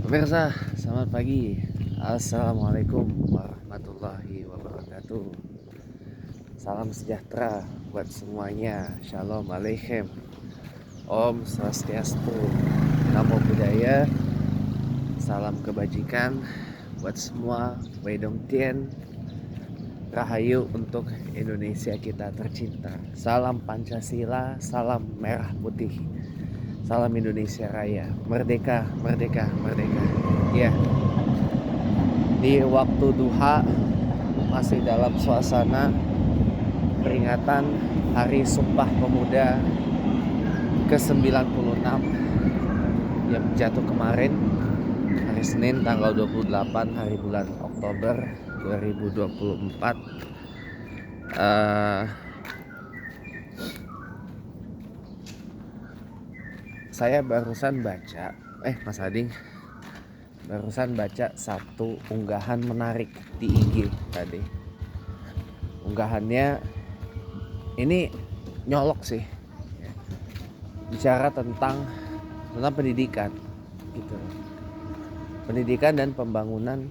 Pemirsa, selamat pagi. Assalamualaikum warahmatullahi wabarakatuh. Salam sejahtera buat semuanya. Shalom Aleichem. Om Swastiastu. Namo Buddhaya. Salam kebajikan buat semua. Wei Dong Tien. Rahayu untuk Indonesia kita tercinta. Salam Pancasila, salam merah putih. Salam Indonesia Raya. Merdeka, merdeka, merdeka. Ya. Di waktu duha masih dalam suasana peringatan Hari Sumpah Pemuda ke-96 yang jatuh kemarin, hari Senin tanggal 28 hari bulan Oktober 2024. Saya barusan baca, Mas Ading, barusan baca satu unggahan menarik di IG tadi. Unggahannya ini nyolok sih, bicara tentang pendidikan gitu. Pendidikan dan pembangunan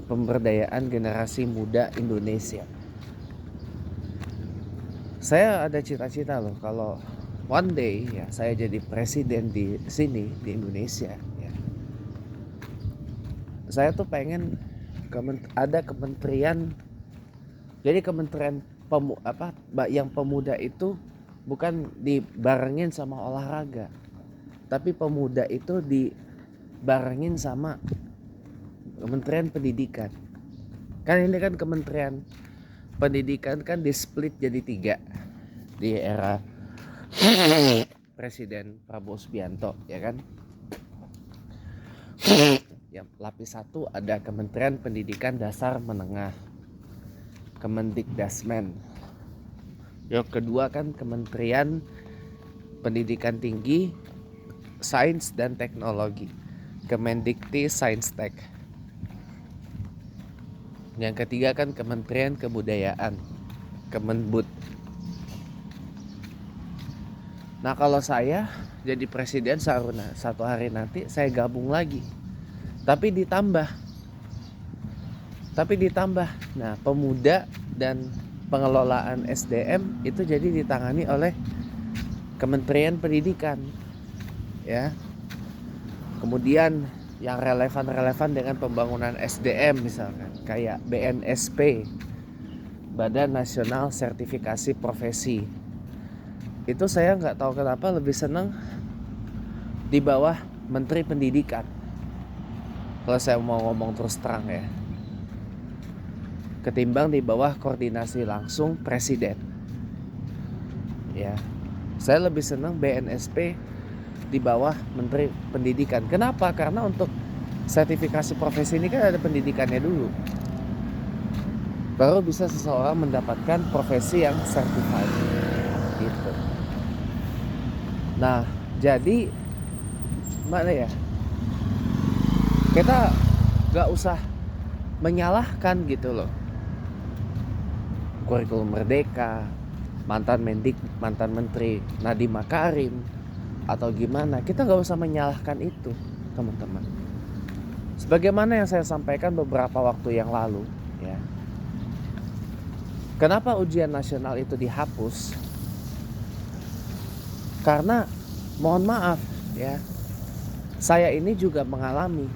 pemberdayaan generasi muda Indonesia. Saya ada cita-cita loh kalau one day ya saya jadi presiden di sini di Indonesia ya. Saya tuh pengen ada kementerian. Jadi kementerian yang pemuda itu bukan dibarengin sama olahraga, tapi pemuda itu dibarengin sama Kementerian Pendidikan. Kan ini kan Kementerian Pendidikan kan di-split jadi 3 di era Presiden Prabowo Subianto, ya kan? Yang lapis 1 ada Kementerian Pendidikan Dasar Menengah, Kemendikdasmen. Yang kedua kan Kementerian Pendidikan Tinggi, Sains dan Teknologi, Kemendikti Sains-Tek. Yang ketiga kan Kementerian Kebudayaan, Kemenbud. Nah kalau saya jadi presiden satu hari nanti saya gabung lagi, tapi ditambah. Nah pemuda dan pengelolaan SDM itu jadi ditangani oleh Kementerian Pendidikan, ya. Kemudian yang relevan dengan pembangunan SDM misalkan kayak BNSP, Badan Nasional Sertifikasi Profesi. Itu saya nggak tahu kenapa lebih senang di bawah Menteri Pendidikan. Kalau saya mau ngomong terus terang ya, ketimbang di bawah koordinasi langsung Presiden. Ya, saya lebih senang BNSP di bawah Menteri Pendidikan. Kenapa? Karena untuk sertifikasi profesi ini kan ada pendidikannya dulu, baru bisa seseorang mendapatkan profesi yang certified gitu. Nah jadi mana ya, kita gak usah menyalahkan gitu loh kurikulum Merdeka, mantan menteri Nadiem Makarim atau gimana. Kita gak usah menyalahkan itu teman-teman. Sebagaimana yang saya sampaikan beberapa waktu yang lalu ya, kenapa ujian nasional itu dihapus? Karena mohon maaf ya, saya ini juga mengalami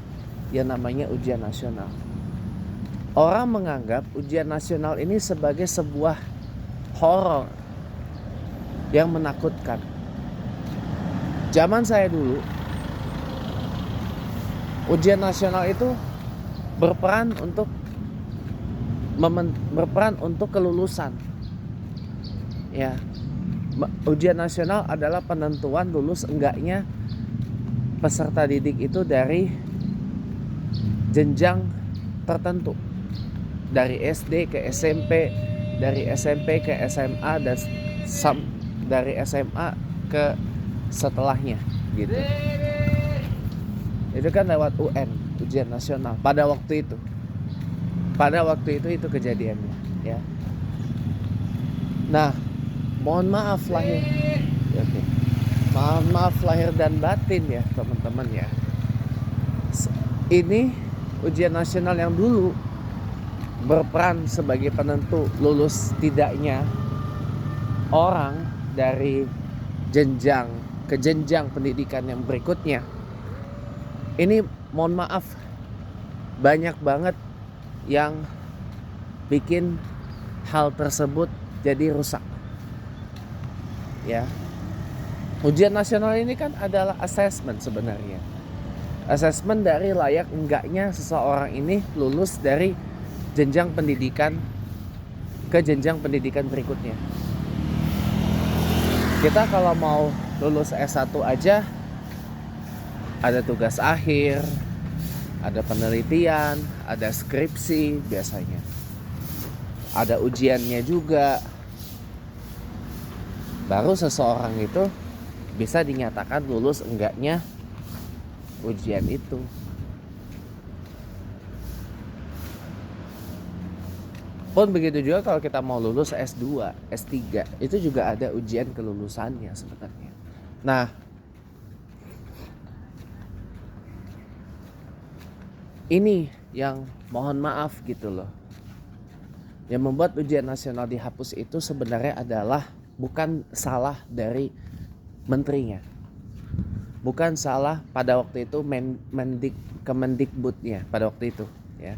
yang namanya ujian nasional. Orang menganggap ujian nasional ini sebagai sebuah horor yang menakutkan. Zaman saya dulu, ujian nasional itu berperan untuk kelulusan. Ya, ujian nasional adalah penentuan lulus enggaknya peserta didik itu dari jenjang tertentu, dari SD ke SMP, dari SMP ke SMA, dan dari SMA ke setelahnya gitu. Itu kan lewat UN, ujian nasional pada waktu itu. Itu kejadiannya ya. Nah, mohon maaf lahir maaf lahir dan batin ya teman-teman ya. ini ujian nasional yang dulu berperan sebagai penentu lulus tidaknya orang dari jenjang ke jenjang pendidikan yang berikutnya. Ini mohon maaf, banyak banget yang bikin hal tersebut jadi rusak. Ya. Ujian nasional ini kan adalah assessment sebenarnya. Assessment dari layak enggaknya seseorang ini lulus dari jenjang pendidikan ke jenjang pendidikan berikutnya. Kita kalau mau lulus S1 aja ada tugas akhir, ada penelitian, ada skripsi biasanya. Ada ujiannya juga. Baru seseorang itu bisa dinyatakan lulus enggaknya ujian itu. Pun begitu juga kalau kita mau lulus S2, S3, itu juga ada ujian kelulusannya sebenarnya. Nah, ini yang mohon maaf gitu loh. Yang membuat ujian nasional dihapus itu sebenarnya adalah bukan salah dari menterinya. Bukan salah pada waktu itu Kemendikbudnya pada waktu itu, ya.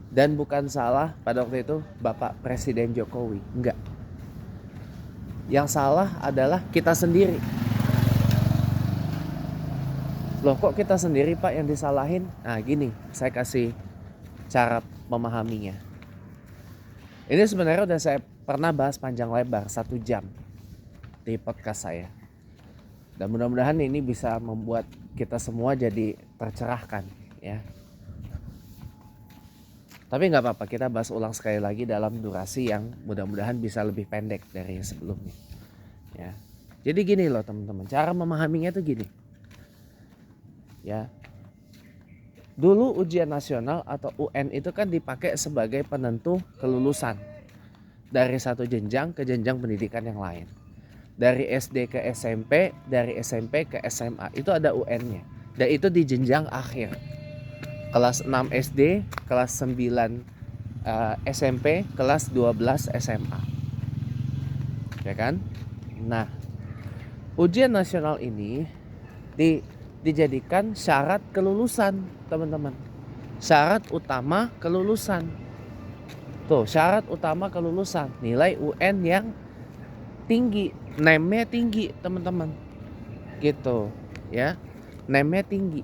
Dan bukan salah pada waktu itu Bapak Presiden Jokowi, enggak. Yang salah adalah kita sendiri. Loh, kok kita sendiri Pak yang disalahin? Nah gini, saya kasih cara memahaminya. Ini sebenarnya udah saya pernah bahas panjang lebar 1 jam di podcast saya. Dan mudah-mudahan ini bisa membuat kita semua jadi tercerahkan, ya. Tapi nggak apa-apa, kita bahas ulang sekali lagi dalam durasi yang mudah-mudahan bisa lebih pendek dari yang sebelumnya. Ya. Jadi gini loh teman-teman, cara memahaminya tuh gini. Ya. Dulu ujian nasional atau UN itu kan dipakai sebagai penentu kelulusan dari satu jenjang ke jenjang pendidikan yang lain. Dari SD ke SMP, dari SMP ke SMA itu ada UN-nya. Dan itu di jenjang akhir. Kelas 6 SD, kelas 9 SMP, kelas 12 SMA. Ya kan? Nah, ujian nasional ini dijadikan syarat kelulusan, teman-teman. Syarat utama kelulusan. Tuh, syarat utama kelulusan. Nilai UN yang tinggi, NEM-nya tinggi, teman-teman. Gitu, ya. NEM-nya tinggi.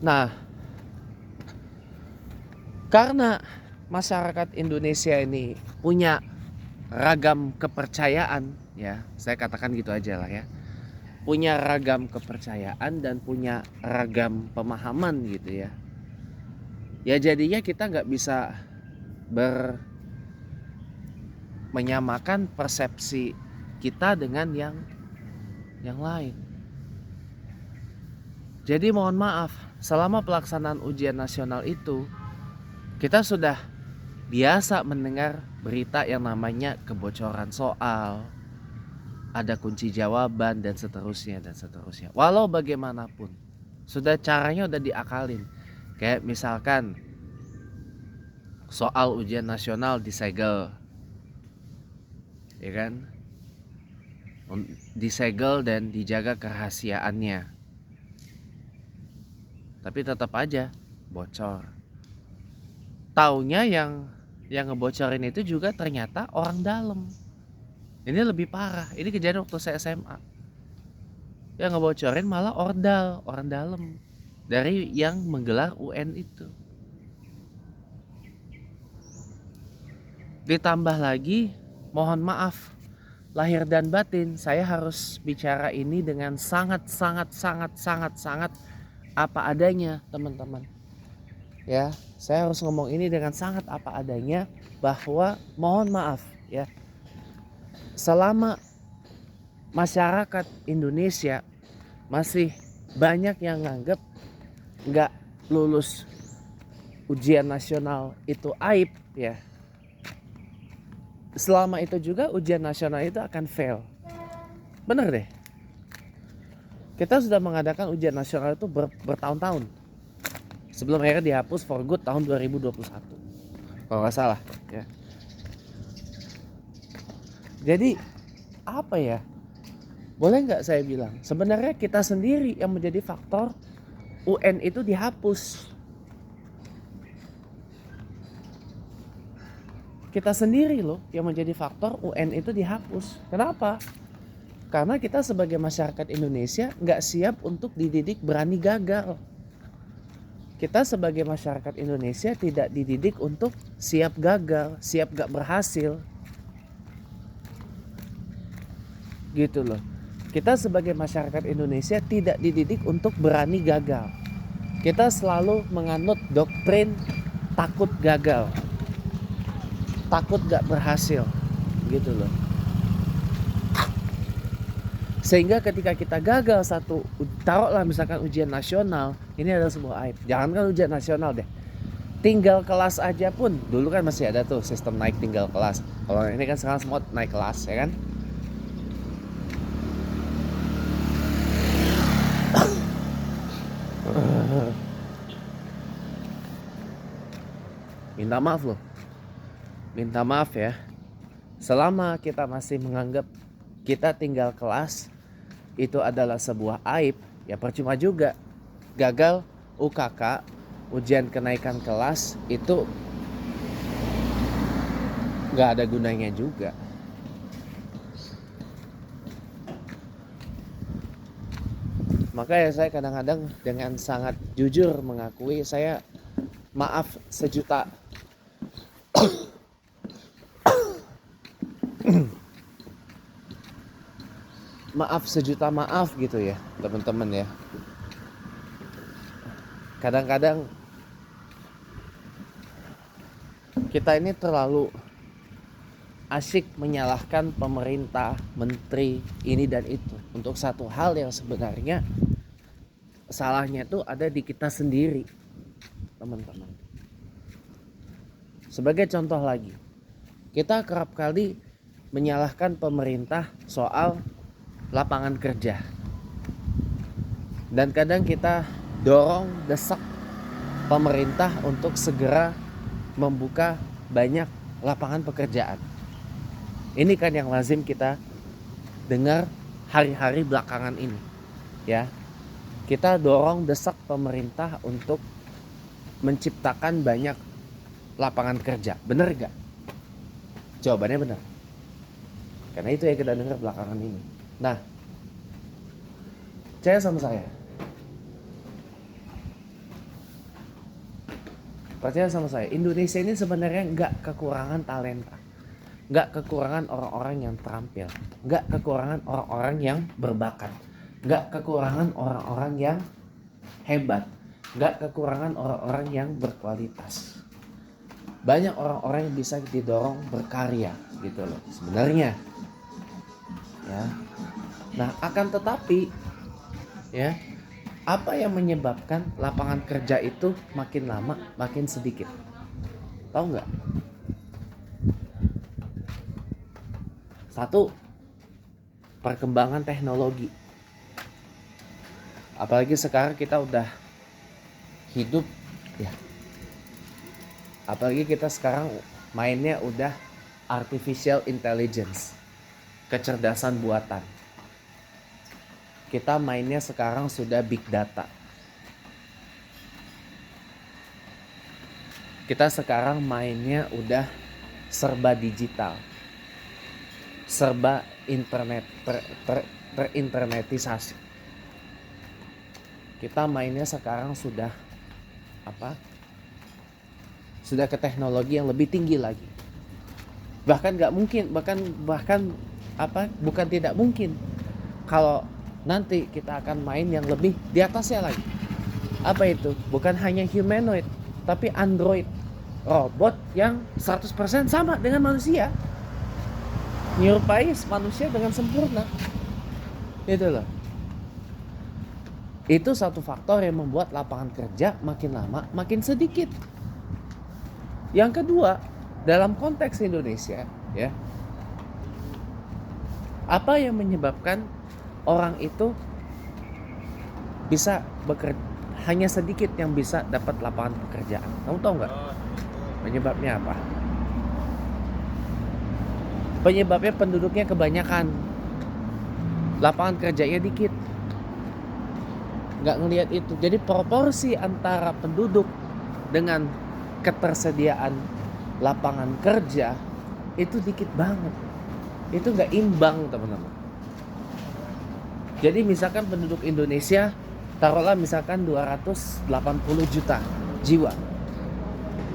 Nah, karena masyarakat Indonesia ini punya ragam kepercayaan, ya, saya katakan gitu aja lah ya. Punya ragam kepercayaan dan punya ragam pemahaman gitu ya. Ya jadinya kita nggak bisa menyamakan persepsi kita dengan yang lain. Jadi mohon maaf, selama pelaksanaan ujian nasional itu kita sudah biasa mendengar berita yang namanya kebocoran soal, ada kunci jawaban dan seterusnya dan seterusnya. Walau bagaimanapun, caranya udah diakalin. Kayak misalkan soal ujian nasional disegel, ya kan? Disegel dan dijaga kerahasiaannya. Tapi tetap aja bocor. Taunya yang ngebocorin itu juga ternyata orang dalam. Ini lebih parah. Ini kejadian waktu saya SMA. Yang ngebocorin malah orang dalam dari yang menggelar UN itu. Ditambah lagi, mohon maaf, lahir dan batin, saya harus bicara ini dengan sangat apa adanya, teman-teman. Ya, saya harus ngomong ini dengan sangat apa adanya bahwa mohon maaf ya. Selama masyarakat Indonesia masih banyak yang nganggep nggak lulus ujian nasional itu aib ya. Selama itu juga ujian nasional itu akan fail. Bener deh. Kita sudah mengadakan ujian nasional itu bertahun-tahun sebelum akhirnya dihapus for good tahun 2021 kalau nggak salah ya. Jadi apa ya, boleh nggak saya bilang sebenarnya kita sendiri yang menjadi faktor UN itu dihapus. Kita sendiri loh yang menjadi faktor UN itu dihapus. Kenapa? Karena kita sebagai masyarakat Indonesia nggak siap untuk dididik berani gagal. Kita sebagai masyarakat Indonesia tidak dididik untuk siap gagal, siap gak berhasil. Gitu loh. Kita sebagai masyarakat Indonesia tidak dididik untuk berani gagal. Kita selalu menganut doktrin takut gagal, takut gak berhasil. Gitu loh. Sehingga ketika kita gagal satu, taruhlah misalkan ujian nasional, ini adalah sebuah aib. Jangankan ujian nasional deh, tinggal kelas aja pun, dulu kan masih ada tuh sistem naik tinggal kelas. Kalau ini kan sekarang semua naik kelas ya kan. Minta maaf loh, minta maaf ya. Selama kita masih menganggap kita tinggal kelas itu adalah sebuah aib, ya percuma juga. Gagal UKK, ujian kenaikan kelas, itu gak ada gunanya juga. Makanya saya kadang-kadang dengan sangat jujur mengakui saya maaf sejuta. Maaf sejuta maaf gitu ya teman-teman ya. Kadang-kadang kita ini terlalu asyik menyalahkan pemerintah, menteri, ini dan itu untuk satu hal yang sebenarnya salahnya itu ada di kita sendiri, teman-teman. Sebagai contoh lagi, kita kerap kali menyalahkan pemerintah soal lapangan kerja. Dan kadang kita dorong desak pemerintah untuk segera membuka banyak lapangan pekerjaan. Ini kan yang lazim kita dengar hari-hari belakangan ini, ya. Kita dorong desak pemerintah untuk menciptakan banyak lapangan kerja. Bener gak? Jawabannya benar. Karena itu yang kita dengar belakangan ini. Nah, percaya sama saya. Percaya sama saya, Indonesia ini sebenarnya nggak kekurangan talenta, nggak kekurangan orang-orang yang terampil, nggak kekurangan orang-orang yang berbakat, nggak kekurangan orang-orang yang hebat, nggak kekurangan orang-orang yang berkualitas. Banyak orang-orang yang bisa didorong berkarya gitu loh sebenarnya. Ya. Nah, akan tetapi ya, apa yang menyebabkan lapangan kerja itu makin lama makin sedikit? Tahu nggak? Satu, perkembangan teknologi. Apalagi sekarang kita udah hidup ya. Apalagi kita sekarang mainnya udah artificial intelligence, kecerdasan buatan. Kita mainnya sekarang sudah big data. Kita sekarang mainnya udah serba digital, serba internet, terinternetisasi. Kita mainnya sekarang sudah sudah ke teknologi yang lebih tinggi lagi. Bahkan nggak mungkin, bukan tidak mungkin kalau nanti kita akan main yang lebih di atasnya lagi. Apa itu? Bukan hanya humanoid, tapi android, robot yang 100% sama dengan manusia, nyerupai manusia dengan sempurna. Itu loh. Itu satu faktor yang membuat lapangan kerja makin lama makin sedikit. Yang kedua, dalam konteks Indonesia ya, apa yang menyebabkan orang itu bisa bekerja, hanya sedikit yang bisa dapat lapangan pekerjaan. Kamu tahu nggak penyebabnya apa? Penyebabnya penduduknya kebanyakan, lapangan kerjanya dikit. Nggak ngelihat itu. Jadi proporsi antara penduduk dengan ketersediaan lapangan kerja itu dikit banget. Itu nggak imbang, teman-teman. Jadi misalkan penduduk Indonesia, taruhlah misalkan 280 juta jiwa.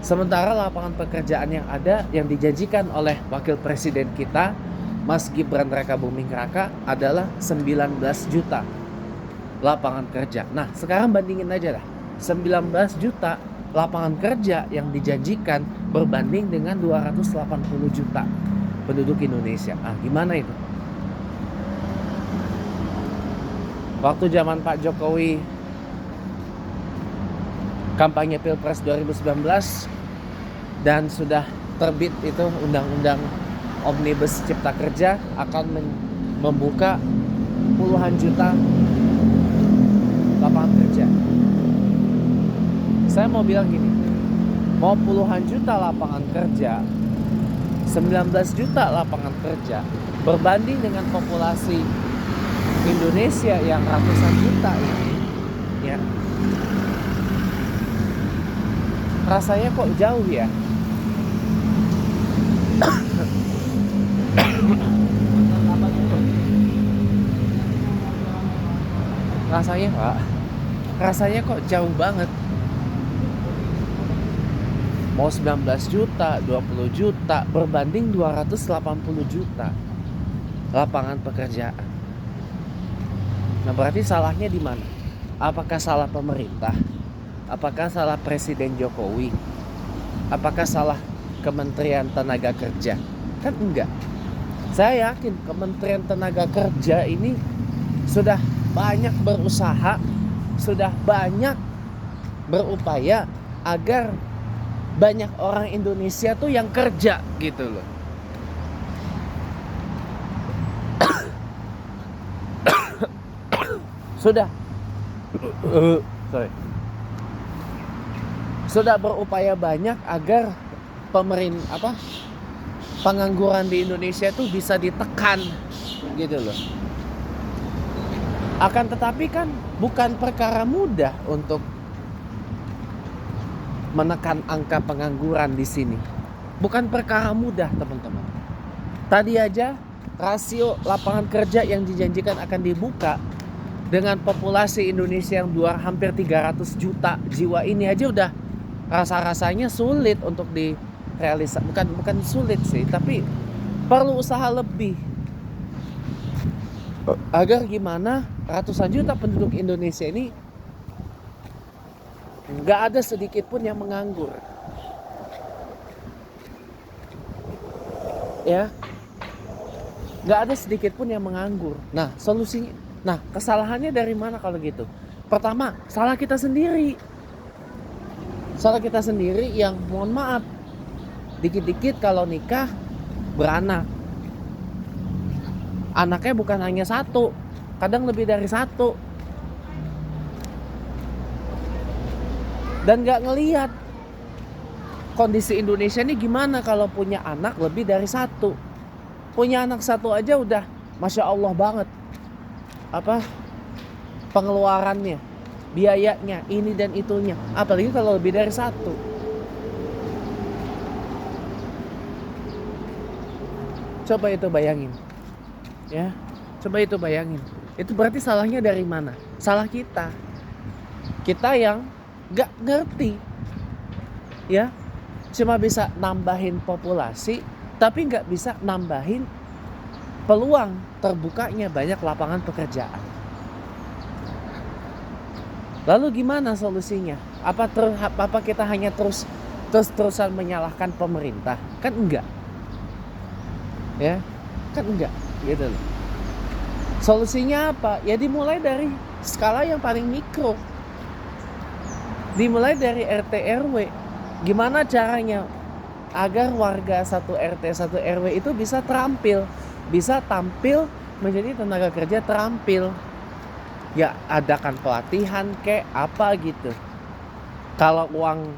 Sementara lapangan pekerjaan yang ada, yang dijanjikan oleh Wakil Presiden kita, Mas Gibran Rakabuming Raka, adalah 19 juta lapangan kerja. Nah, sekarang bandingin aja lah. 19 juta lapangan kerja yang dijanjikan berbanding dengan 280 juta penduduk Indonesia. Ah, gimana itu? Waktu zaman Pak Jokowi kampanye Pilpres 2019 dan sudah terbit itu undang-undang Omnibus Cipta Kerja, akan membuka puluhan juta lapangan kerja. Saya mau bilang gini, mau puluhan juta lapangan kerja, 19 juta lapangan kerja berbanding dengan populasi Indonesia yang ratusan juta ini, ya, rasanya kok jauh ya. Rasanya kok jauh banget. Mau 19 juta, 20 juta berbanding 280 juta lapangan pekerjaan. Nah, berarti salahnya di mana? Apakah salah pemerintah? Apakah salah Presiden Jokowi? Apakah salah Kementerian Tenaga Kerja? Kan enggak. Saya yakin Kementerian Tenaga Kerja ini sudah banyak berusaha, sudah banyak berupaya agar banyak orang Indonesia tuh yang kerja gitu loh. Sudah berupaya banyak agar pengangguran di Indonesia tuh bisa ditekan gitu loh. Akan tetapi kan bukan perkara mudah untuk menekan angka pengangguran di sini. Bukan perkara mudah, teman-teman. Tadi aja rasio lapangan kerja yang dijanjikan akan dibuka dengan populasi Indonesia yang hampir 300 juta jiwa ini aja udah rasa-rasanya sulit untuk direalisasikan. Bukan sulit sih, tapi perlu usaha lebih. Agar gimana ratusan juta penduduk Indonesia ini nggak ada sedikit pun yang menganggur, ya, nggak ada sedikit pun yang menganggur. Nah, solusinya, kesalahannya dari mana kalau gitu? Pertama, salah kita sendiri yang mohon maaf dikit-dikit kalau nikah beranak, anaknya bukan hanya satu, kadang lebih dari satu. Dan gak ngelihat kondisi Indonesia ini gimana kalau punya anak lebih dari satu. Punya anak satu aja udah Masya Allah banget pengeluarannya, biayanya, ini dan itunya. Apalagi kalau lebih dari satu. Coba itu bayangin, ya, itu berarti salahnya dari mana? Salah kita yang gak ngerti, ya, cuma bisa nambahin populasi tapi gak bisa nambahin peluang terbukanya banyak lapangan pekerjaan. Lalu gimana solusinya? Apa kita hanya terus-terusan menyalahkan pemerintah? Kan enggak, ya, kan enggak gitu loh. Solusinya apa? Ya dimulai dari skala yang paling mikro. Dimulai dari RT RW. Gimana caranya agar warga satu RT satu RW itu bisa tampil menjadi tenaga kerja terampil. ya adakan pelatihan kayak apa gitu. Kalau uang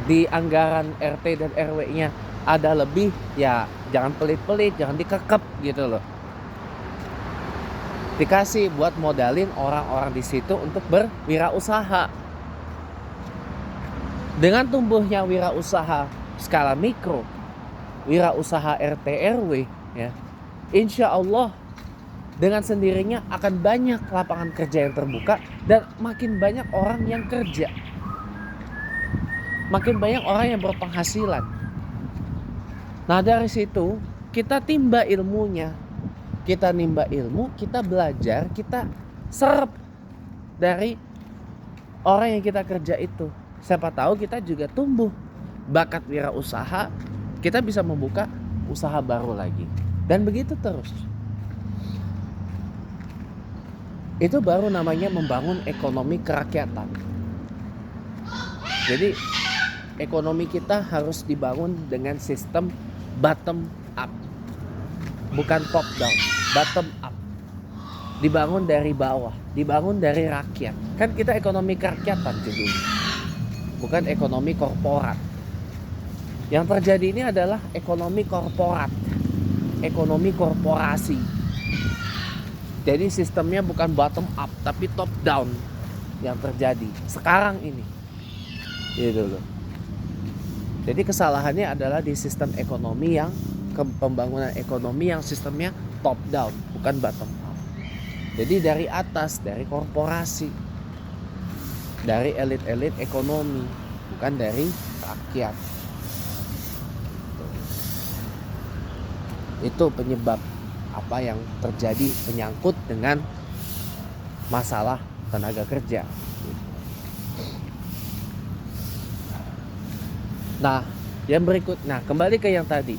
di anggaran RT dan RW-nya ada lebih, ya jangan pelit-pelit, jangan dikekep gitu loh. Dikasih buat modalin orang-orang di situ untuk berwirausaha. Dengan tumbuhnya wirausaha skala mikro, wirausaha RT RW, ya, insya Allah dengan sendirinya akan banyak lapangan kerja yang terbuka dan makin banyak orang yang kerja, makin banyak orang yang berpenghasilan. Nah dari situ kita timba ilmunya, kita nimba ilmu, kita belajar, kita serap dari orang yang kita kerja itu. Siapa tahu kita juga tumbuh bakat wirausaha, kita bisa membuka usaha baru lagi, dan begitu terus. Itu baru namanya membangun ekonomi kerakyatan. Jadi ekonomi kita harus dibangun dengan sistem bottom up, bukan top down, bottom up. Dibangun dari bawah, dibangun dari rakyat. Kan kita ekonomi kerakyatan judulnya, bukan ekonomi korporat. Yang terjadi ini adalah ekonomi korporat, ekonomi korporasi. Jadi sistemnya bukan bottom up tapi top down yang terjadi sekarang ini. Gitu loh. Jadi kesalahannya adalah di sistem ekonomi yang pembangunan ekonomi yang sistemnya top down, bukan bottom up. Jadi dari atas, dari korporasi, dari elit-elit ekonomi, bukan dari rakyat. Itu penyebab apa yang terjadi menyangkut dengan masalah tenaga kerja. Nah, yang berikut, kembali ke yang tadi,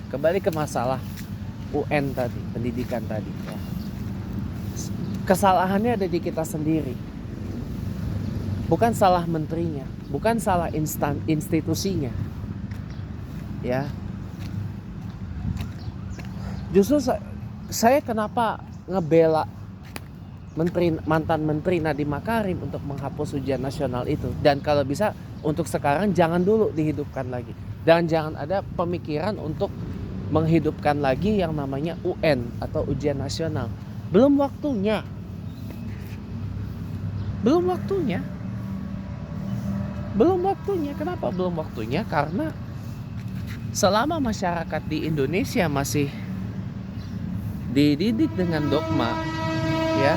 kembali ke masalah UN tadi, pendidikan tadi. Ya. Kesalahannya ada di kita sendiri, bukan salah menterinya, bukan salah institusinya. Ya, justru saya kenapa ngebela mantan menteri Nadiem Makarim untuk menghapus ujian nasional itu, dan kalau bisa untuk sekarang jangan dulu dihidupkan lagi, dan jangan ada pemikiran untuk menghidupkan lagi yang namanya UN atau ujian nasional. Belum waktunya. Kenapa belum waktunya? Karena selama masyarakat di Indonesia masih dididik dengan dogma, ya,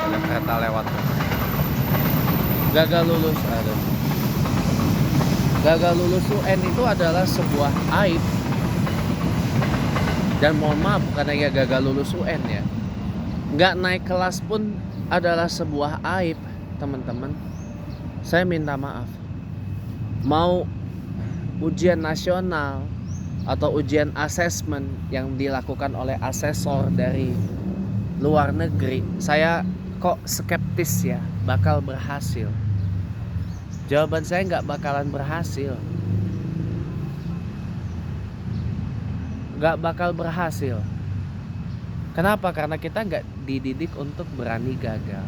ada kereta lewat, gagal lulus UN itu adalah sebuah aib. Dan mohon maaf, bukan hanya gagal lulus UN ya, nggak naik kelas pun adalah sebuah aib, teman-teman. Saya minta maaf. Mau ujian nasional atau ujian asesmen yang dilakukan oleh asesor dari luar negeri, saya kok skeptis ya bakal berhasil. Jawaban saya nggak bakalan berhasil. Nggak bakal berhasil. Kenapa? Karena kita nggak dididik untuk berani gagal.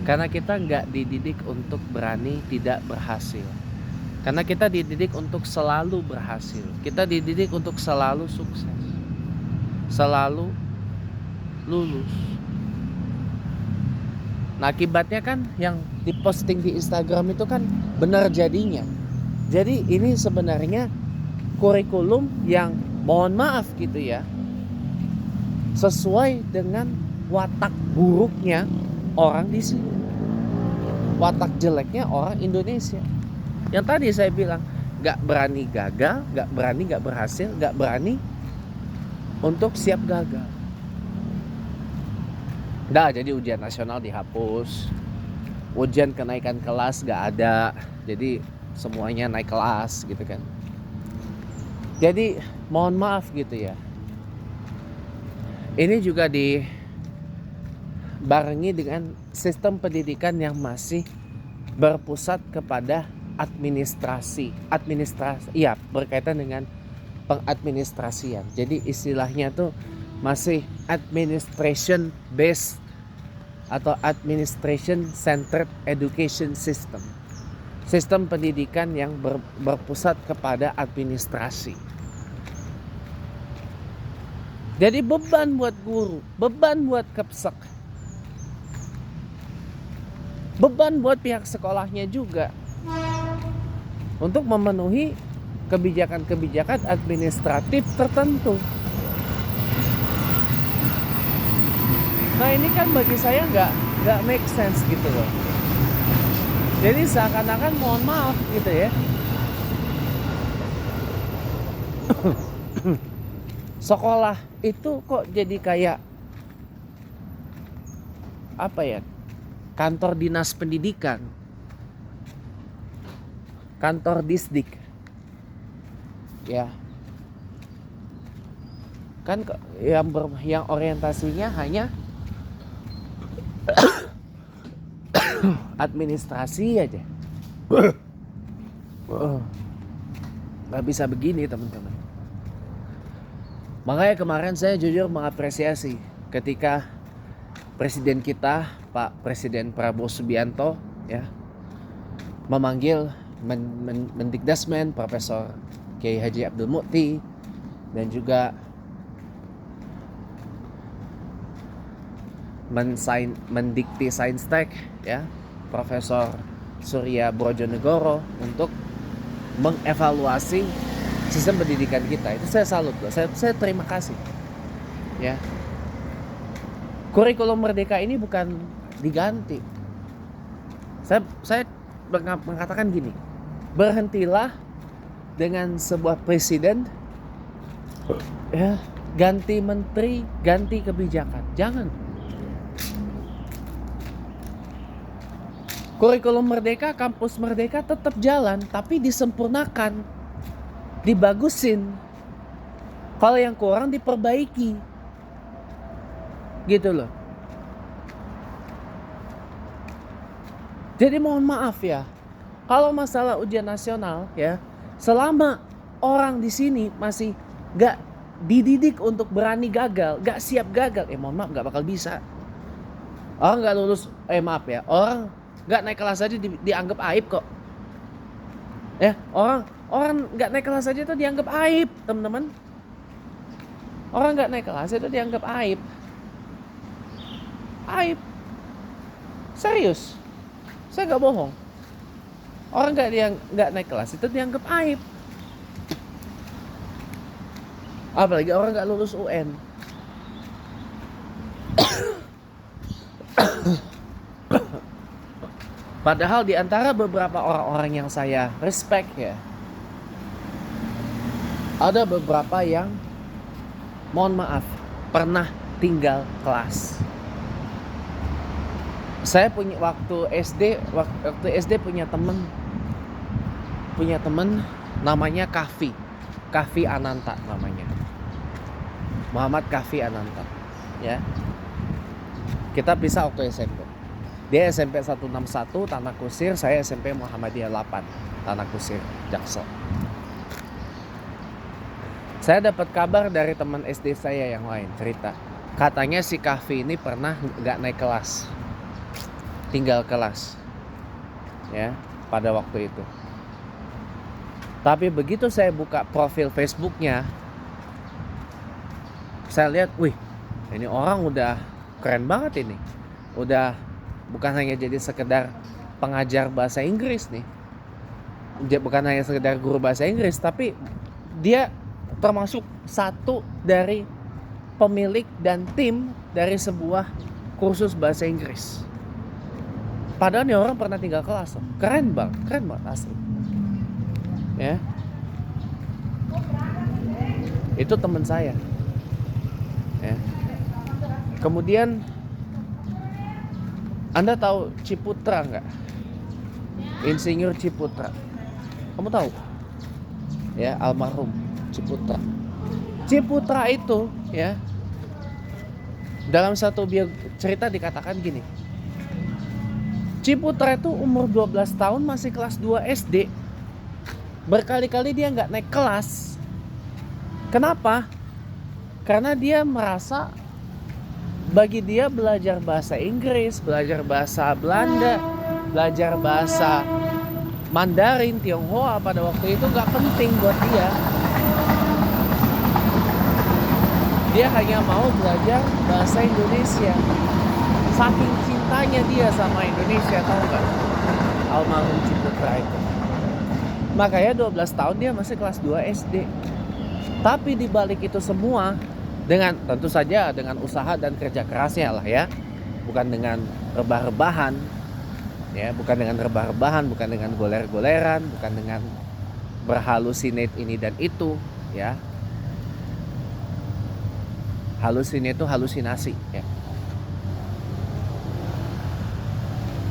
Karena kita nggak dididik untuk berani tidak berhasil. Karena kita dididik untuk selalu berhasil. Kita dididik untuk selalu sukses, selalu lulus. Nah akibatnya kan yang diposting di Instagram itu kan benar jadinya. Jadi ini sebenarnya kurikulum yang mohon maaf gitu ya, sesuai dengan watak buruknya orang di sini, watak jeleknya orang Indonesia. Yang tadi saya bilang, gak berani gagal, gak berani gak berhasil, gak berani untuk siap gagal. Nah jadi ujian nasional dihapus, ujian kenaikan kelas gak ada, jadi semuanya naik kelas gitu kan. Jadi mohon maaf gitu ya, ini juga dibarengi dengan sistem pendidikan yang masih berpusat kepada administrasi, ya berkaitan dengan pengadministrasian. Jadi istilahnya tuh masih administration based atau administration centered education system. Sistem pendidikan yang berpusat kepada administrasi. Jadi beban buat guru, beban buat Kepsek, beban buat pihak sekolahnya juga untuk memenuhi kebijakan-kebijakan administratif tertentu. Nah ini kan bagi saya nggak make sense gitu loh. Jadi seakan-akan mohon maaf gitu ya. Sekolah itu kok jadi kayak apa ya? Kantor dinas pendidikan, kantor disdik, ya kan yang orientasinya hanya administrasi aja. Nggak bisa begini teman-teman. Makanya kemarin saya jujur mengapresiasi ketika Presiden kita Pak Presiden Prabowo Subianto ya memanggil Mendikdasmen Profesor Kiai Haji Abdul Mukti dan juga Mendikti Saintek ya Profesor Surya Brojonegoro untuk mengevaluasi sistem pendidikan kita. Itu saya salut loh. Saya terima kasih. Ya. Kurikulum Merdeka ini bukan diganti. Saya mengatakan gini. Berhentilah dengan sebuah presiden ya, ganti menteri, ganti kebijakan. Jangan. Kurikulum Merdeka, kampus Merdeka tetap jalan, tapi disempurnakan, dibagusin. Kalau yang kurang diperbaiki, gitu loh. Jadi mohon maaf ya, kalau masalah ujian nasional ya, selama orang di sini masih gak dididik untuk berani gagal, gak siap gagal, mohon maaf gak bakal bisa. Orang gak lulus, maaf ya, orang nggak naik kelas aja dianggap aib kok. Ya, orang nggak naik kelas aja itu dianggap aib, teman-teman. Orang nggak naik kelas itu dianggap aib. Aib. Serius. Saya nggak bohong. Orang nggak naik kelas itu dianggap aib. Apalagi orang nggak lulus UN. Padahal di antara beberapa orang-orang yang saya respect ya, ada beberapa yang mohon maaf pernah tinggal kelas. Saya punya waktu SD punya teman namanya Kahfi Ananta namanya. Muhammad Kahfi Ananta. Ya. Kita pisah waktu SMP. Dia SMP 161 Tanah Kusir, saya SMP Muhammadiyah 8 Tanah Kusir, Jaksel. Saya dapat kabar dari teman SD saya yang lain cerita. Katanya si Kahfi ini pernah gak naik kelas, tinggal kelas, ya pada waktu itu. Tapi begitu saya buka profil Facebooknya, saya lihat, wih, ini orang udah keren banget ini, udah bukan hanya jadi sekedar pengajar bahasa Inggris nih, bukan hanya sekedar guru bahasa Inggris, tapi dia termasuk satu dari pemilik dan tim dari sebuah kursus bahasa Inggris. Padahal nih orang pernah tinggal kelas, keren banget asli. Ya, itu teman saya. Ya. Kemudian Anda tahu Ciputra nggak? Insinyur Ciputra. Kamu tahu? Ya, almarhum Ciputra. Ciputra itu ya, dalam satu cerita dikatakan gini. Ciputra itu umur 12 tahun masih kelas 2 SD. Berkali-kali dia nggak naik kelas. Kenapa? Karena dia merasa bagi dia belajar bahasa Inggris, belajar bahasa Belanda, belajar bahasa Mandarin, Tionghoa pada waktu itu gak penting buat dia. Dia hanya mau belajar bahasa Indonesia. Saking cintanya dia sama Indonesia, tahu gak? Almarhum Ciputra itu. Makanya 12 tahun dia masih kelas 2 SD. Tapi dibalik itu semua, dengan tentu saja dengan usaha dan kerja kerasnya lah ya, bukan dengan rebah-rebahan, ya, bukan dengan rebah-rebahan, bukan dengan goler-goleran, bukan dengan berhalusinate ini dan itu, ya. Halusinate itu halusinasi, ya.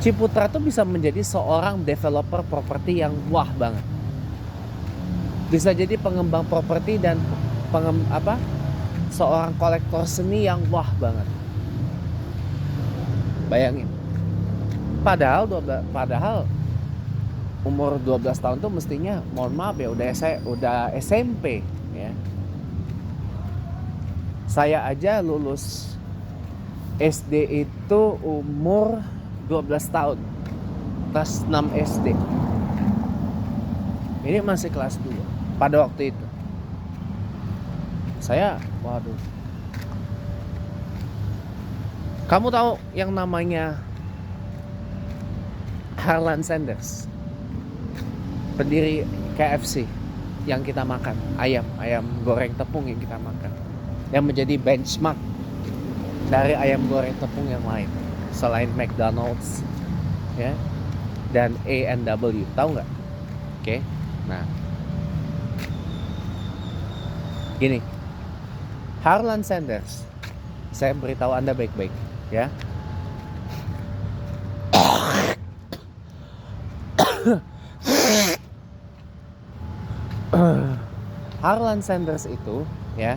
Ciputra tuh bisa menjadi seorang developer properti yang wah banget. Bisa jadi pengembang properti dan seorang kolektor seni yang wah banget. Bayangin. Padahal umur 12 tahun tuh mestinya, mohon maaf ya, udah SMP ya. Saya aja lulus SD itu umur 12 tahun. Kelas 6 SD. Ini masih kelas 2 pada waktu itu. Saya, waduh. Kamu tahu yang namanya Harlan Sanders, pendiri KFC yang kita makan, ayam goreng tepung yang kita makan, yang menjadi benchmark dari ayam goreng tepung yang lain selain McDonald's, ya, dan A&W, tahu nggak? Oke, nah, gini. Harlan Sanders, saya beritahu Anda baik-baik, ya. Harlan Sanders itu, ya,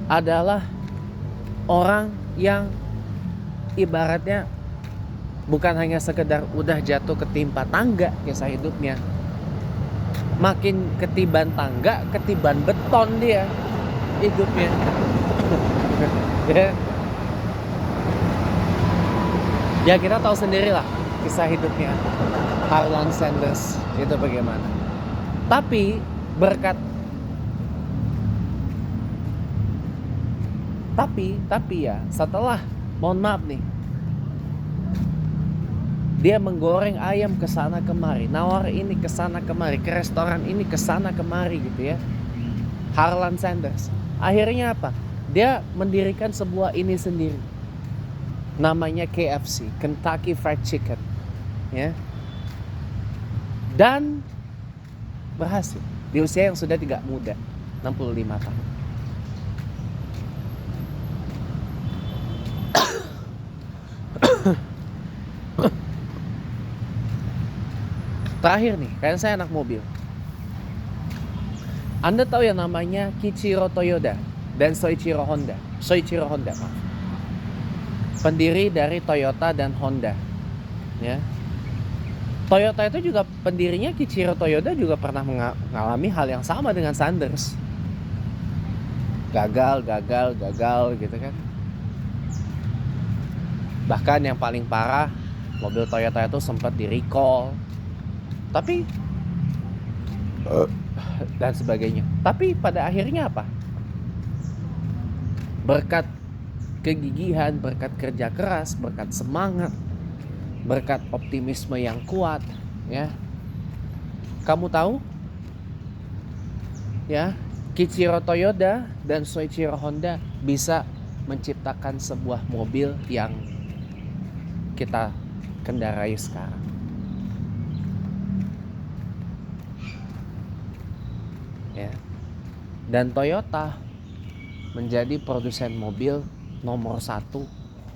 adalah orang yang ibaratnya bukan hanya sekedar udah jatuh ketimpa tangga kisah hidupnya. Makin ketiban tangga, ketiban beton dia hidupnya. Ya kita tahu sendirilah kisah hidupnya Harlan Sanders itu bagaimana. Tapi ya setelah, mohon maaf nih, dia menggoreng ayam ke sana kemari, nawar ini ke sana kemari, ke restoran ini ke sana kemari gitu ya. Harlan Sanders. Akhirnya apa? Dia mendirikan sebuah ini sendiri. Namanya KFC, Kentucky Fried Chicken. Ya. Dan berhasil di usia yang sudah tidak muda, 65 tahun. Terakhir nih, karena saya anak mobil. Anda tahu yang namanya Kiichiro Toyoda dan Soichiro Honda, maaf. Pendiri dari Toyota dan Honda. Ya. Toyota itu juga pendirinya, Kiichiro Toyoda juga pernah mengalami hal yang sama dengan Sanders. Gagal gitu kan. Bahkan yang paling parah, mobil Toyota itu sempat di-recall. Tapi dan sebagainya. Tapi pada akhirnya apa? Berkat kegigihan, berkat kerja keras, berkat semangat, berkat optimisme yang kuat, ya. Kamu tahu? Ya, Kiichiro Toyoda dan Soichiro Honda bisa menciptakan sebuah mobil yang kita kendarai sekarang. Ya. Dan Toyota menjadi produsen mobil nomor 1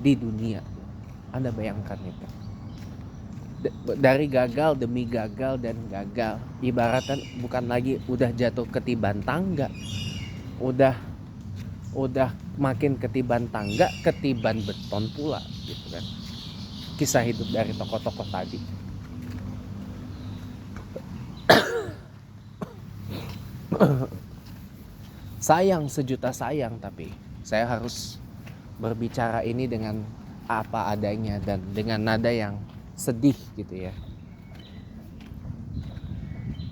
di dunia. Anda bayangkan itu. Dari gagal demi gagal dan gagal. Ibaratnya bukan lagi udah jatuh ketiban tangga. Udah makin ketiban tangga, ketiban beton pula gitu kan. Kisah hidup dari tokoh-tokoh tadi. sayang sejuta sayang, tapi saya harus berbicara ini dengan apa adanya dan dengan nada yang sedih gitu ya.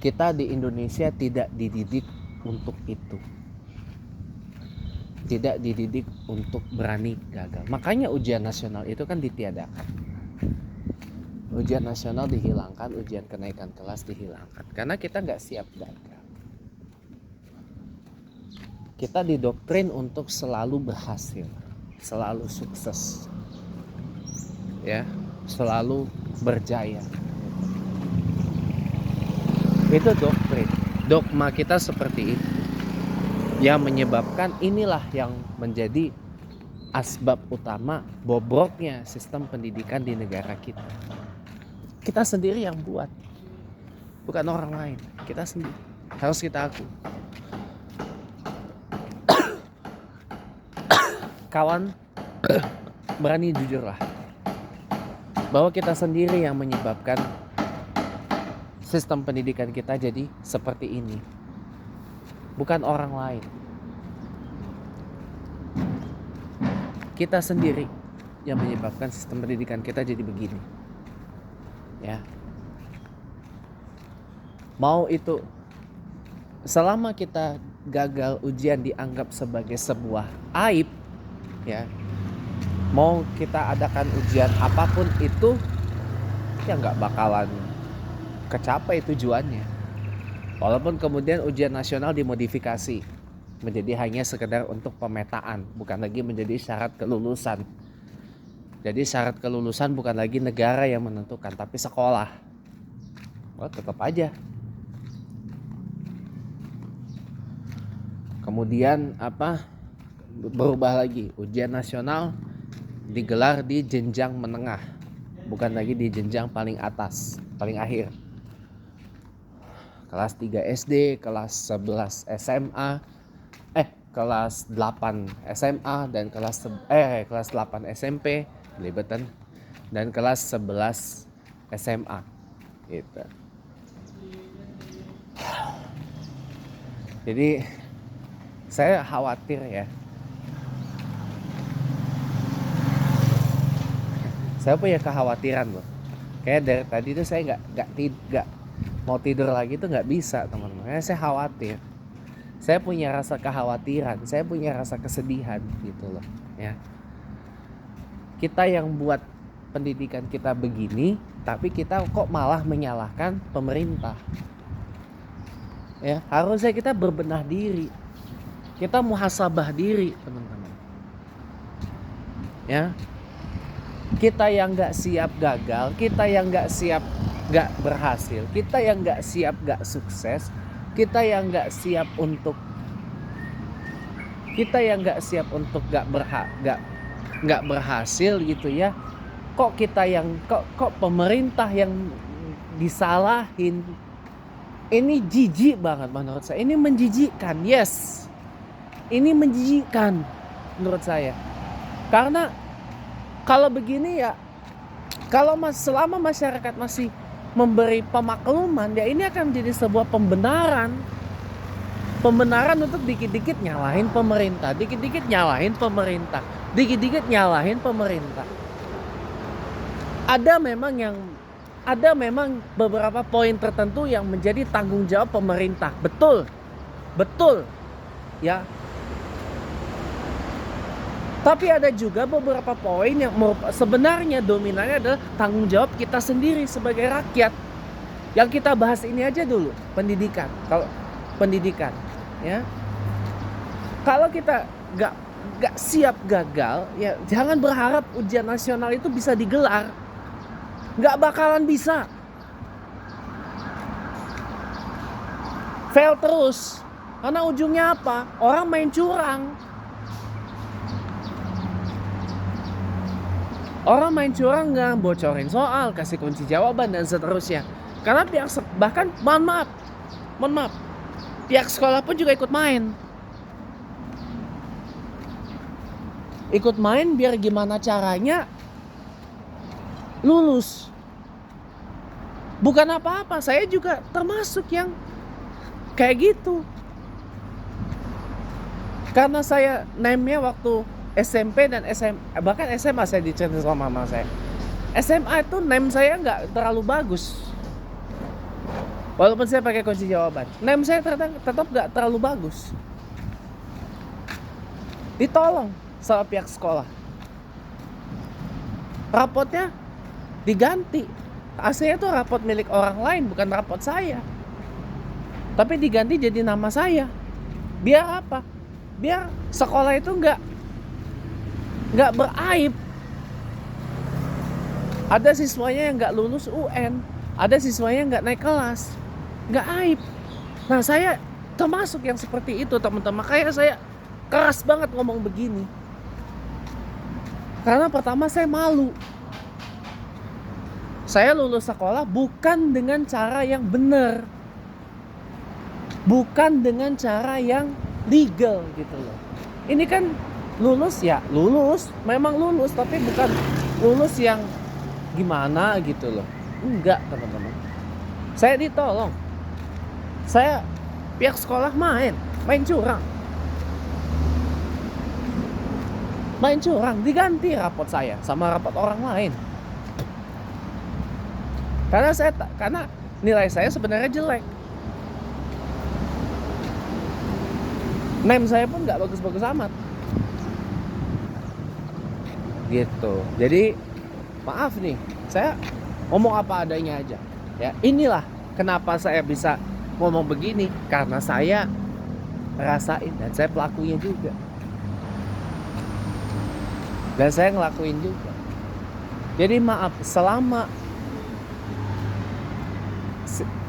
Kita di Indonesia tidak dididik untuk itu. Tidak dididik untuk berani gagal. Makanya ujian nasional itu kan ditiadakan. Ujian nasional dihilangkan, ujian kenaikan kelas dihilangkan. Karena kita nggak siap gagal. Kita didoktrin untuk selalu berhasil, selalu sukses, ya, selalu berjaya. Itu doktrin, dogma kita seperti itu, yang menyebabkan inilah yang menjadi asbab utama bobroknya sistem pendidikan di negara kita. Kita sendiri yang buat, bukan orang lain. Kita sendiri, harus kita akui. Kawan, berani jujurlah bahwa kita sendiri yang menyebabkan sistem pendidikan kita jadi seperti ini, bukan orang lain. Kita sendiri yang menyebabkan sistem pendidikan kita jadi begini, ya. Mau itu selama kita gagal ujian dianggap sebagai sebuah aib, ya, mau kita adakan ujian apapun itu, ya nggak bakalan kecapai tujuannya. Walaupun kemudian ujian nasional dimodifikasi menjadi hanya sekedar untuk pemetaan, bukan lagi menjadi syarat kelulusan. Jadi syarat kelulusan bukan lagi negara yang menentukan, tapi sekolah. Oh, tetap aja. Kemudian berubah lagi, ujian nasional digelar di jenjang menengah, bukan lagi di jenjang paling atas, paling akhir. Kelas 3 SD, kelas 11 SMA, kelas 8 SMA dan kelas 8 SMP, belibetan, dan kelas 11 SMA gitu. Jadi saya khawatir ya. Saya punya kekhawatiran loh. Kayak dari tadi tuh saya nggak mau tidur lagi tuh nggak bisa, teman-teman. Karena saya khawatir. Saya punya rasa kekhawatiran, saya punya rasa kesedihan gitu loh, ya. Kita yang buat pendidikan kita begini, tapi kita kok malah menyalahkan pemerintah. Ya, harusnya kita berbenah diri. Kita muhasabah diri, teman-teman. Ya. Kita yang nggak siap gagal, kita yang nggak siap nggak berhasil, kita yang nggak siap nggak sukses, kita yang nggak siap untuk nggak berhasil gitu ya. Kok kita yang kok pemerintah yang disalahin. Ini jijik banget menurut saya. Ini menjijikkan, yes. Ini menjijikkan menurut saya. Karena kalau begini ya, kalau selama masyarakat masih memberi pemakluman, ya ini akan menjadi sebuah pembenaran. Pembenaran untuk dikit-dikit nyalahin pemerintah, dikit-dikit nyalahin pemerintah, dikit-dikit nyalahin pemerintah. Ada memang beberapa poin tertentu yang menjadi tanggung jawab pemerintah. Betul. Ya. Tapi ada juga beberapa poin yang sebenarnya dominannya adalah tanggung jawab kita sendiri sebagai rakyat. Yang kita bahas ini aja dulu, pendidikan. Kalau pendidikan, ya. Kalau kita nggak siap gagal, ya jangan berharap ujian nasional itu bisa digelar. Nggak bakalan bisa. Fail terus. Karena ujungnya apa? Orang main curang. Orang main curang, nggak bocorin soal, kasih kunci jawaban dan seterusnya. Karena bahkan mohon maaf, pihak sekolah pun juga ikut main. Ikut main biar gimana caranya lulus. Bukan apa-apa, saya juga termasuk yang kayak gitu. Karena saya name-nya waktu SMP dan bahkan SMA saya diceritain sama mama saya. SMA itu name saya nggak terlalu bagus. Walaupun saya pakai kunci jawaban, name saya tetap nggak terlalu bagus. Ditolong sama pihak sekolah. Rapotnya diganti. Aslinya itu rapot milik orang lain, bukan rapot saya. Tapi diganti jadi nama saya. Biar apa? Biar sekolah itu nggak beraib. Ada siswanya yang nggak lulus UN, ada siswanya yang nggak naik kelas, nggak aib. Nah saya termasuk yang seperti itu teman-teman. Makanya saya keras banget ngomong begini. Karena pertama saya malu. Saya lulus sekolah bukan dengan cara yang benar, bukan dengan cara yang legal gitu loh. Ini kan lulus ya lulus, memang lulus, tapi bukan lulus yang gimana gitu loh. Enggak teman-teman. Saya ditolong. Saya pihak sekolah main curang. Main curang, diganti rapot saya sama rapot orang lain. Karena nilai saya sebenarnya jelek. Name saya pun nggak bagus-bagus amat. Gitu. Jadi maaf nih, saya ngomong apa adanya aja. Ya, inilah kenapa saya bisa ngomong begini, karena saya rasain dan saya pelakunya juga. Dan saya ngelakuin juga. Jadi maaf,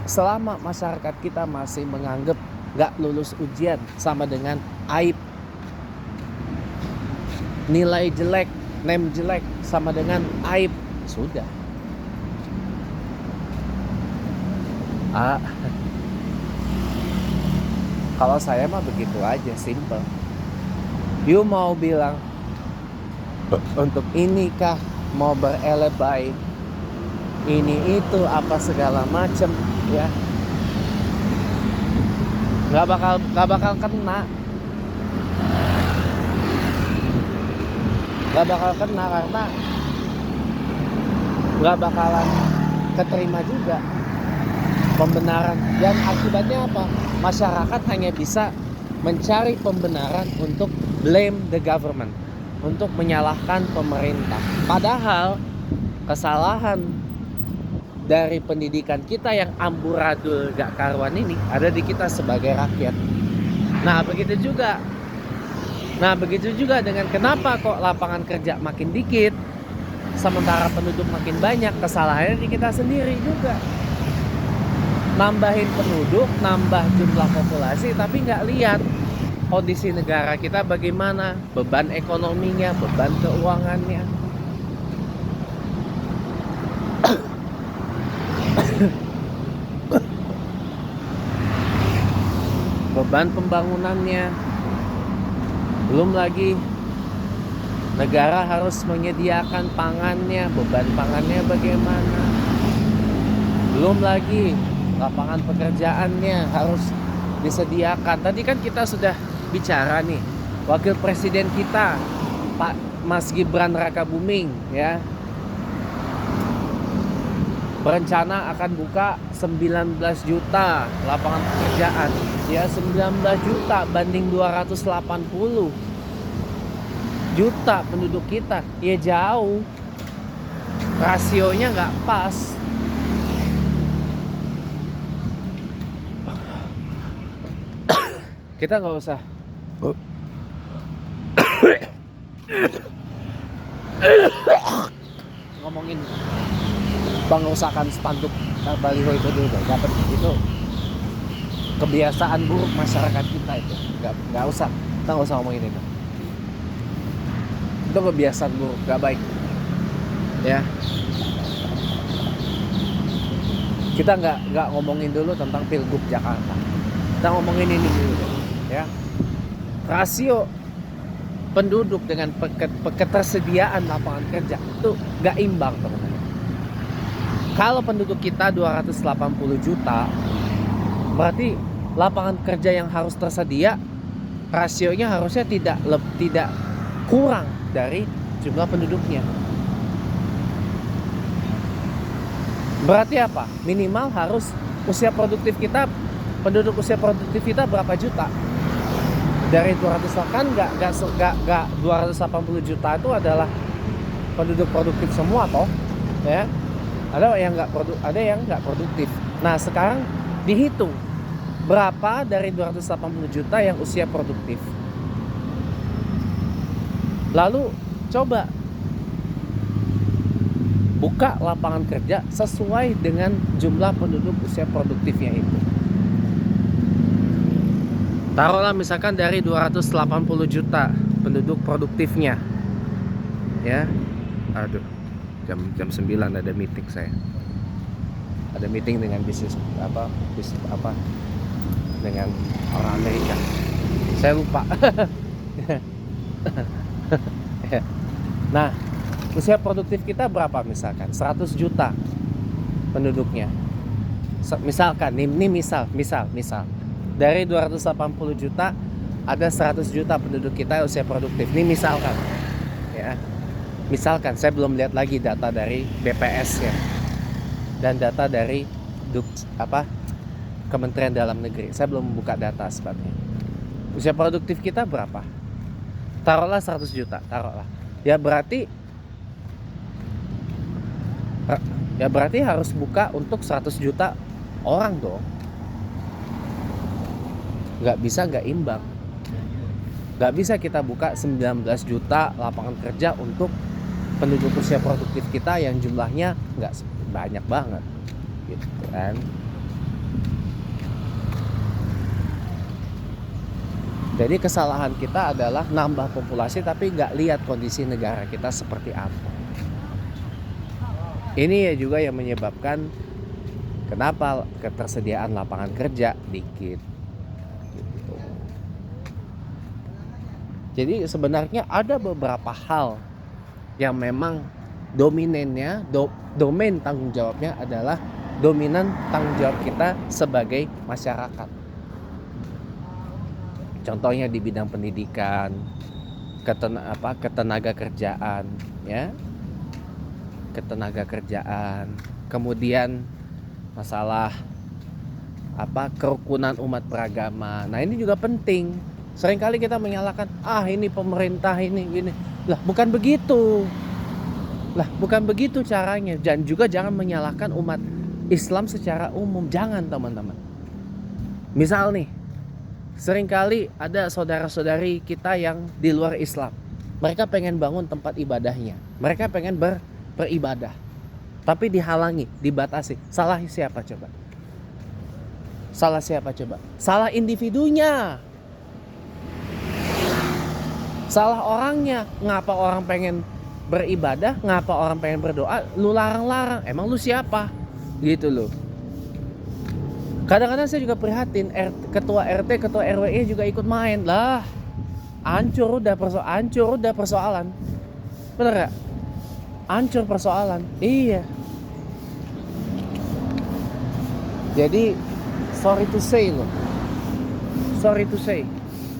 selama masyarakat kita masih menganggap gak lulus ujian sama dengan aib, nilai jelek, name jelek sama dengan aib, sudah. Kalau saya mah begitu aja, simple. You mau bilang untuk inikah, mau berelebay ini itu apa segala macem ya, nggak bakal kena, karena nggak bakalan keterima juga pembenaran. Dan akibatnya apa? Masyarakat hanya bisa mencari pembenaran untuk blame the government, untuk menyalahkan pemerintah. Padahal kesalahan dari pendidikan kita yang amburadul gak karuan ini ada di kita sebagai rakyat. Nah begitu juga dengan kenapa kok lapangan kerja makin dikit sementara penduduk makin banyak. Kesalahannya di kita sendiri juga. Nambahin penduduk, nambah jumlah populasi, tapi gak lihat kondisi negara kita bagaimana, beban ekonominya, beban keuangannya. Beban pembangunannya. Belum lagi negara harus menyediakan pangannya, beban pangannya bagaimana. Belum lagi lapangan pekerjaannya harus disediakan. Tadi kan kita sudah bicara nih, wakil presiden kita Pak Mas Gibran Rakabuming ya, berencana akan buka 19 juta lapangan pekerjaan. Ya 19 juta banding 280 juta penduduk kita. Ya jauh. Rasionya nggak pas. Kita nggak usah ngomongin pengerusakan spanduk baliho itu dulu, dapat itu kebiasaan buruk masyarakat kita itu. Nggak usah, kita nggak usah ngomongin itu. Itu kebiasaan buruk, nggak baik. Ya, kita nggak ngomongin dulu tentang Pilgub Jakarta. Kita ngomongin ini dulu, ya. Rasio penduduk dengan ketersediaan lapangan kerja itu nggak imbang, teman-teman. Kalau penduduk kita 280 juta, berarti lapangan kerja yang harus tersedia rasionya harusnya tidak kurang dari jumlah penduduknya. Berarti apa? Minimal harus penduduk usia produktif kita berapa juta? Dari 200 kan nggak 280 juta itu adalah penduduk produktif semua toh, ya. Ada yang nggak produktif. Nah, sekarang dihitung berapa dari 280 juta yang usia produktif. Lalu coba buka lapangan kerja sesuai dengan jumlah penduduk usia produktifnya itu. Taruhlah misalkan dari 280 juta penduduk produktifnya. Ya. Aduh. Jam 9 ada meeting saya. Ada meeting dengan bisnis dengan orang Amerika. Saya lupa. Nah, usia produktif kita berapa misalkan? 100 juta penduduknya. Misalkan, ini misal. Dari 280 juta ada 100 juta penduduk kita usia produktif. Ini misalkan. Ya. Misalkan, saya belum lihat lagi data dari BPS ya. Dan data dari Kementerian Dalam Negeri. Saya belum membuka data sebabnya. Usia produktif kita berapa? Taruhlah 100 juta, taruhlah. Ya berarti harus buka untuk 100 juta orang dong. Nggak bisa nggak imbang. Nggak bisa kita buka 19 juta lapangan kerja untuk penduduk usia produktif kita yang jumlahnya nggak banyak banget, gitu kan. Jadi kesalahan kita adalah nambah populasi tapi nggak lihat kondisi negara kita seperti apa. Ini ya juga yang menyebabkan kenapa ketersediaan lapangan kerja dikit. Gitu. Jadi sebenarnya ada beberapa hal yang memang domain tanggung jawabnya adalah dominan tanggung jawab kita sebagai masyarakat. Contohnya di bidang pendidikan, ketenaga kerjaan, ya, ketenaga kerjaan. Kemudian masalah kerukunan umat beragama. Nah, ini juga penting. Seringkali kita menyalahkan, ini pemerintah ini gini. Lah, bukan begitu caranya. Dan juga jangan menyalahkan umat Islam secara umum. Jangan, teman-teman. Misal nih, seringkali ada saudara-saudari kita yang di luar Islam. Mereka pengen bangun tempat ibadahnya. Mereka pengen beribadah. Tapi dihalangi, dibatasi. Salah siapa coba? Salah individunya. Salah orangnya. Ngapa orang pengen beribadah, ngapa orang pengen berdoa, lu larang-larang. Emang lu siapa? Gitu loh. Kadang-kadang saya juga prihatin, ketua RT, ketua RW juga ikut main. Lah, hancur udah persoalan. Bener gak? Hancur persoalan. Iya. Jadi sorry to say.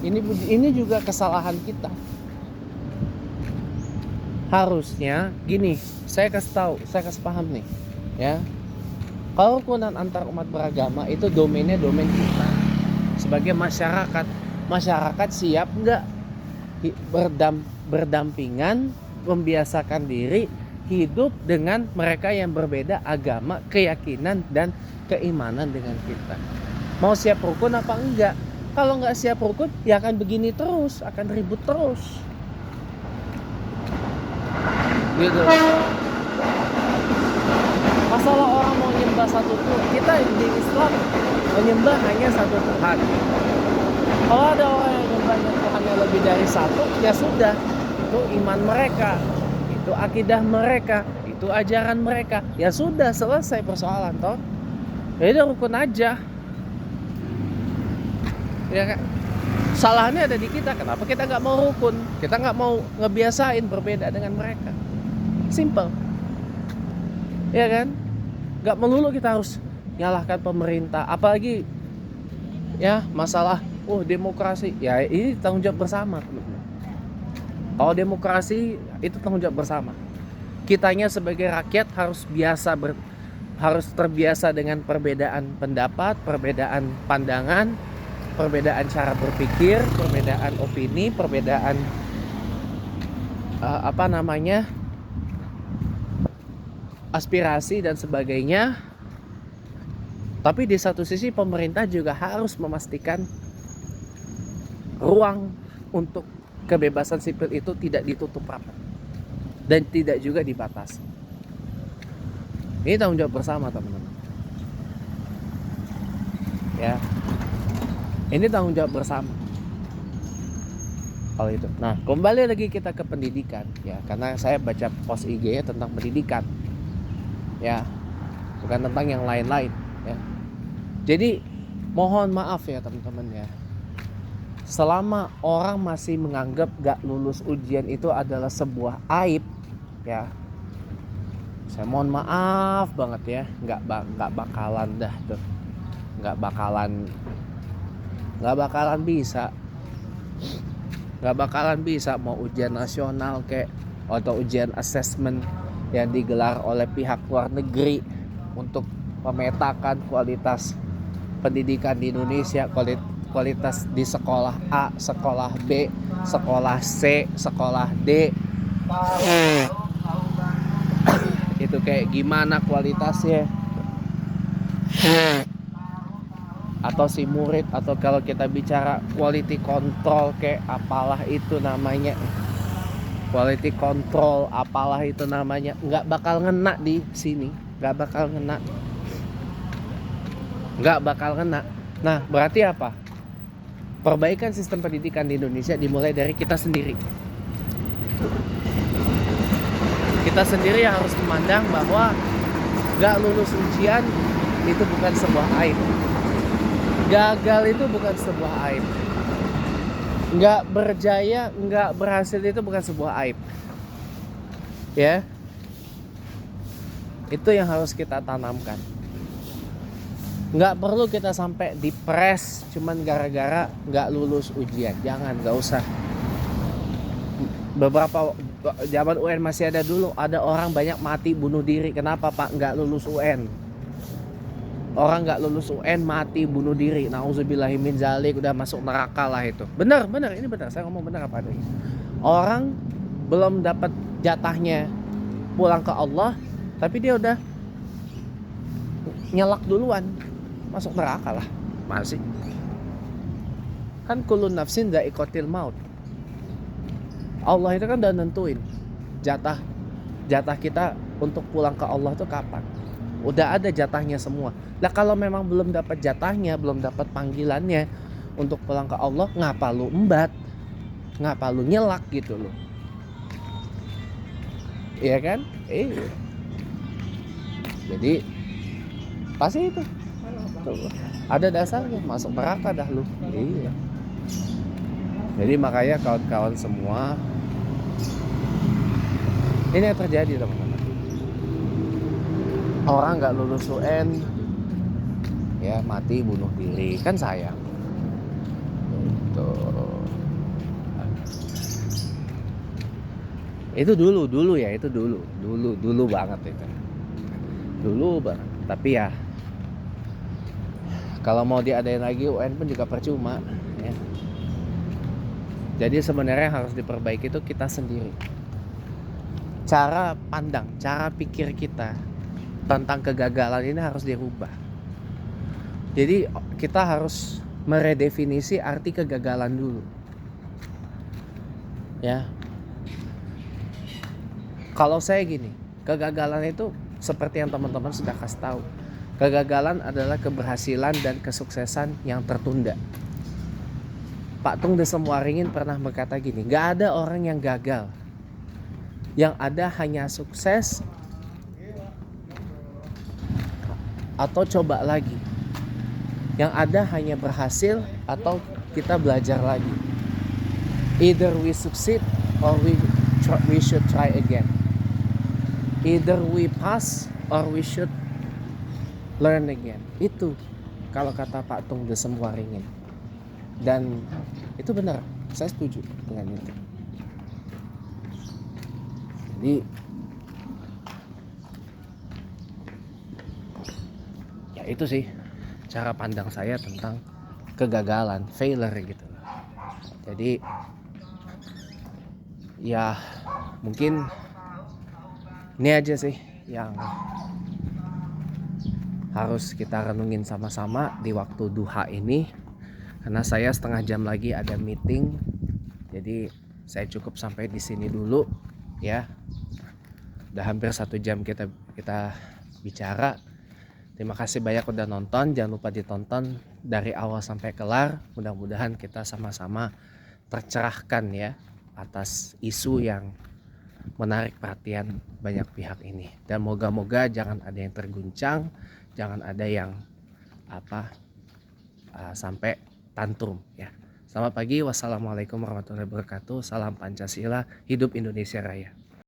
Ini juga kesalahan kita. Harusnya gini, saya kasih paham nih, ya. Kerukunan antar umat beragama itu domain kita sebagai masyarakat. Masyarakat siap nggak berdampingan, membiasakan diri hidup dengan mereka yang berbeda agama, keyakinan dan keimanan dengan kita. Mau siap rukun apa enggak? Kalau nggak siap rukun, ya akan begini terus, akan ribut terus. Gitu. Masalah orang mau menyembah satu Tuhan, kita di Islam menyembah hanya satu Tuhan. Kalau ada orang yang menyembahnya Tuhannya lebih dari satu, ya sudah, itu iman mereka, itu akidah mereka, itu ajaran mereka, ya sudah, selesai persoalan toh. Jadi rukun aja, ya kan? Salahnya ada di kita. Kenapa kita nggak mau rukun? Kita nggak mau ngebiasain berbeda dengan mereka. Simple, ya kan? Gak melulu kita harus nyalahkan pemerintah, apalagi ya masalah Oh demokrasi, ya ini tanggung jawab bersama teman-teman. Kalau demokrasi itu tanggung jawab bersama. Kitanya sebagai rakyat harus terbiasa dengan perbedaan pendapat, perbedaan pandangan, perbedaan cara berpikir, perbedaan opini, perbedaan aspirasi dan sebagainya. Tapi di satu sisi pemerintah juga harus memastikan ruang untuk kebebasan sipil itu tidak ditutup rapat dan tidak juga dibatasi. Ini tanggung jawab bersama teman-teman. Ya, ini tanggung jawab bersama. Kalau itu. Nah, kembali lagi kita ke pendidikan, ya, karena saya baca post IG tentang pendidikan, ya, bukan tentang yang lain-lain, ya. Jadi mohon maaf ya teman-teman ya. Selama orang masih menganggap gak lulus ujian itu adalah sebuah aib, ya, saya mohon maaf banget ya, nggak bakalan dah tuh, nggak bakalan bisa mau ujian nasional kayak atau ujian assessment yang digelar oleh pihak luar negeri untuk memetakan kualitas pendidikan di Indonesia, kualitas di sekolah A, sekolah B, sekolah C, sekolah D. Itu kayak gimana kualitasnya, atau si murid, atau kalau kita bicara quality control kayak apalah itu namanya, quality control apalah itu namanya, nggak bakal ngena di sini, nggak bakal ngena. Nah berarti apa? Perbaikan sistem pendidikan di Indonesia dimulai dari kita sendiri. Kita sendiri yang harus memandang bahwa gak lulus ujian itu bukan sebuah aib. Gagal itu bukan sebuah aib. Gak berjaya, gak berhasil itu bukan sebuah aib. Ya, itu yang harus kita tanamkan. Gak perlu kita sampai depres cuman gara-gara gak lulus ujian. Jangan, gak usah. Beberapa zaman UN masih ada dulu, ada orang banyak mati bunuh diri. Kenapa Pak? Gak lulus UN. Orang gak lulus UN mati bunuh diri. Nauzubillahimin dzalik, udah masuk neraka lah itu. Benar, ini benar. Saya ngomong benar apa adanya. Orang belum dapat jatahnya pulang ke Allah, tapi dia udah nyelak duluan, masuk neraka lah. Masih kan kullu nafsin dha'iqatul maut. Allah itu kan udah nentuin jatah kita untuk pulang ke Allah tuh kapan. Udah ada jatahnya semua. Lah kalau memang belum dapat jatahnya, belum dapat panggilannya untuk pulang ke Allah, ngapa lu embat? Ngapa lu nyelak gitu loh? Iya kan? Jadi pasti itu ada dasarnya, masuk neraka dah lu. Iya. Jadi makanya kawan-kawan semua, ini yang terjadi teman-teman. Orang nggak lulus UN, ya mati bunuh diri, kan sayang. Itu dulu ya, itu dulu banget itu. Dulu banget. Tapi ya, kalau mau diadain lagi UN pun juga percuma. Ya. Jadi sebenarnya yang harus diperbaiki itu kita sendiri. Cara pandang, cara pikir kita tentang kegagalan ini harus dirubah. Jadi kita harus meredefinisi arti kegagalan dulu. Ya. Kalau saya gini, kegagalan itu seperti yang teman-teman sudah kasih tahu. Kegagalan adalah keberhasilan dan kesuksesan yang tertunda. Pak Tung Desemwaringin pernah berkata gini, gak ada orang yang gagal. Yang ada hanya sukses atau coba lagi. Yang ada hanya berhasil atau kita belajar lagi. Either we succeed or we should try again. Either we pass or we should learn again. Itu kalau kata Pak Tung Desemwaringin. Dan itu benar, saya setuju dengan itu. Jadi ya itu sih cara pandang saya tentang kegagalan, failure gitu loh. Jadi ya mungkin ini aja sih yang harus kita renungin sama-sama di waktu duha ini, karena saya setengah jam lagi ada meeting. Jadi saya cukup sampai di sini dulu ya. Udah hampir 1 jam kita bicara. Terima kasih banyak udah nonton. Jangan lupa ditonton dari awal sampai kelar. Mudah-mudahan kita sama-sama tercerahkan ya atas isu yang menarik perhatian banyak pihak ini. Dan moga-moga jangan ada yang terguncang, jangan ada yang sampai tantrum ya. Selamat pagi, wassalamualaikum warahmatullahi wabarakatuh. Salam Pancasila, hidup Indonesia Raya.